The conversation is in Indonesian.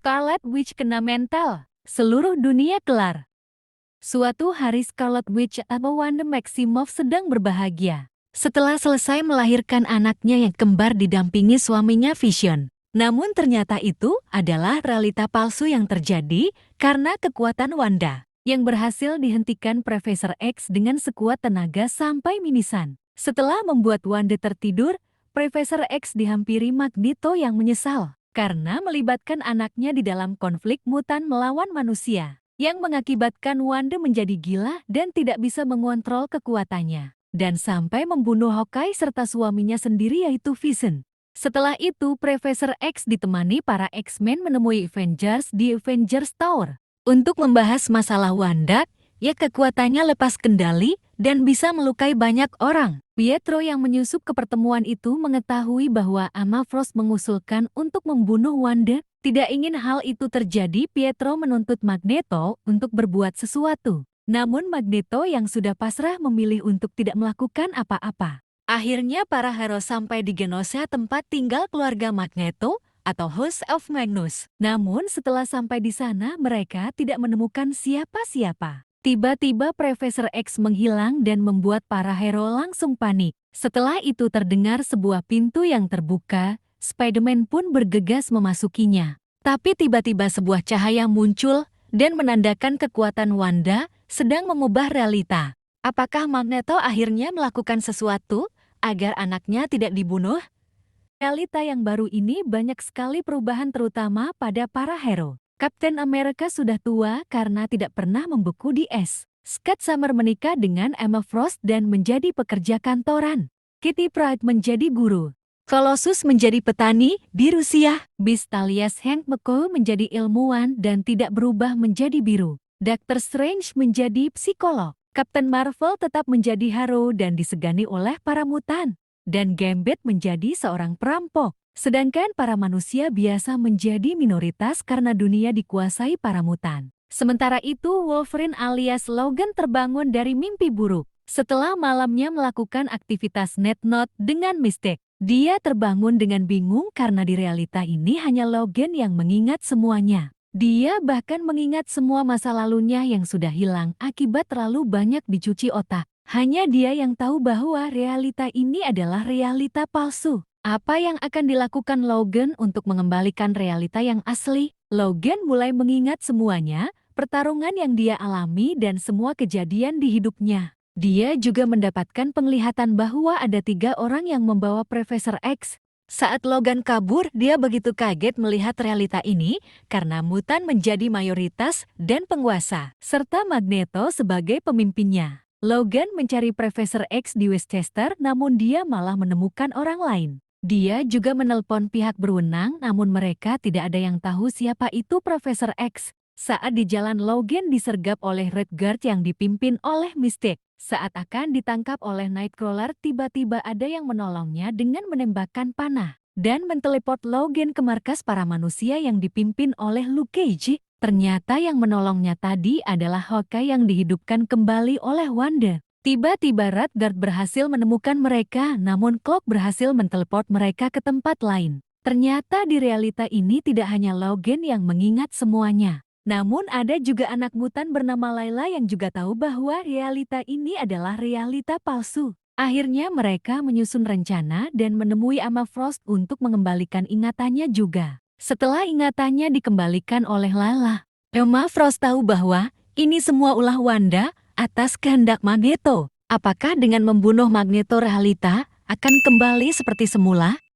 Scarlet Witch kena mental, seluruh dunia kelar. Suatu hari Scarlet Witch atau Wanda Maximoff sedang berbahagia setelah selesai melahirkan anaknya yang kembar didampingi suaminya Vision. Namun ternyata itu adalah realita palsu yang terjadi karena kekuatan Wanda yang berhasil dihentikan Profesor X dengan sekuat tenaga sampai mimisan. Setelah membuat Wanda tertidur, Profesor X dihampiri Magneto yang menyesal karena melibatkan anaknya di dalam konflik mutan melawan manusia, yang mengakibatkan Wanda menjadi gila dan tidak bisa mengontrol kekuatannya, dan sampai membunuh Hawkeye serta suaminya sendiri yaitu Vision. Setelah itu, Profesor X ditemani para X-Men menemui Avengers di Avengers Tower untuk membahas masalah Wanda, ya kekuatannya lepas kendali dan bisa melukai banyak orang. Pietro yang menyusup ke pertemuan itu mengetahui bahwa Emma Frost mengusulkan untuk membunuh Wanda. Tidak ingin hal itu terjadi, Pietro menuntut Magneto untuk berbuat sesuatu. Namun Magneto yang sudah pasrah memilih untuk tidak melakukan apa-apa. Akhirnya para hero sampai di Genosha, tempat tinggal keluarga Magneto atau House of Magnus. Namun setelah sampai di sana mereka tidak menemukan siapa-siapa. Tiba-tiba Profesor X menghilang dan membuat para hero langsung panik. Setelah itu terdengar sebuah pintu yang terbuka, Spider-Man pun bergegas memasukinya. Tapi tiba-tiba sebuah cahaya muncul dan menandakan kekuatan Wanda sedang mengubah realita. Apakah Magneto akhirnya melakukan sesuatu agar anaknya tidak dibunuh? Realita yang baru ini banyak sekali perubahan terutama pada para hero. Captain America sudah tua karena tidak pernah membeku di es. Scott Summer menikah dengan Emma Frost dan menjadi pekerja kantoran. Kitty Pryde menjadi guru. Colossus menjadi petani di Rusia. Beast alias Hank McCoy menjadi ilmuwan dan tidak berubah menjadi biru. Doctor Strange menjadi psikolog. Captain Marvel tetap menjadi hero dan disegani oleh para mutan. Dan Gambit menjadi seorang perampok. Sedangkan para manusia biasa menjadi minoritas karena dunia dikuasai para mutan. Sementara itu Wolverine alias Logan terbangun dari mimpi buruk. Setelah malamnya melakukan aktivitas Net Note dengan Mystique, dia terbangun dengan bingung karena di realita ini hanya Logan yang mengingat semuanya. Dia bahkan mengingat semua masa lalunya yang sudah hilang akibat terlalu banyak dicuci otak. Hanya dia yang tahu bahwa realita ini adalah realita palsu. Apa yang akan dilakukan Logan untuk mengembalikan realita yang asli? Logan mulai mengingat semuanya, pertarungan yang dia alami dan semua kejadian di hidupnya. Dia juga mendapatkan penglihatan bahwa ada 3 orang yang membawa Profesor X. Saat Logan kabur, dia begitu kaget melihat realita ini karena mutan menjadi mayoritas dan penguasa, serta Magneto sebagai pemimpinnya. Logan mencari Profesor X di Westchester, namun dia malah menemukan orang lain. Dia juga menelpon pihak berwenang, namun mereka tidak ada yang tahu siapa itu Profesor X. Saat di jalan, Logan disergap oleh Red Guard yang dipimpin oleh Mystique. Saat akan ditangkap oleh Nightcrawler, tiba-tiba ada yang menolongnya dengan menembakkan panah dan menteleport Logan ke markas para manusia yang dipimpin oleh Luke Cage. Ternyata yang menolongnya tadi adalah Hawkeye yang dihidupkan kembali oleh Wanda. Tiba-tiba Red Guard berhasil menemukan mereka, namun Cloak berhasil menteleport mereka ke tempat lain. Ternyata di realita ini tidak hanya Logan yang mengingat semuanya. Namun ada juga anak mutan bernama Layla yang juga tahu bahwa realita ini adalah realita palsu. Akhirnya mereka menyusun rencana dan menemui Emma Frost untuk mengembalikan ingatannya juga. Setelah ingatannya dikembalikan oleh Layla, Emma Frost tahu bahwa ini semua ulah Wanda atas kehendak Magneto. Apakah dengan membunuh Magneto realita akan kembali seperti semula?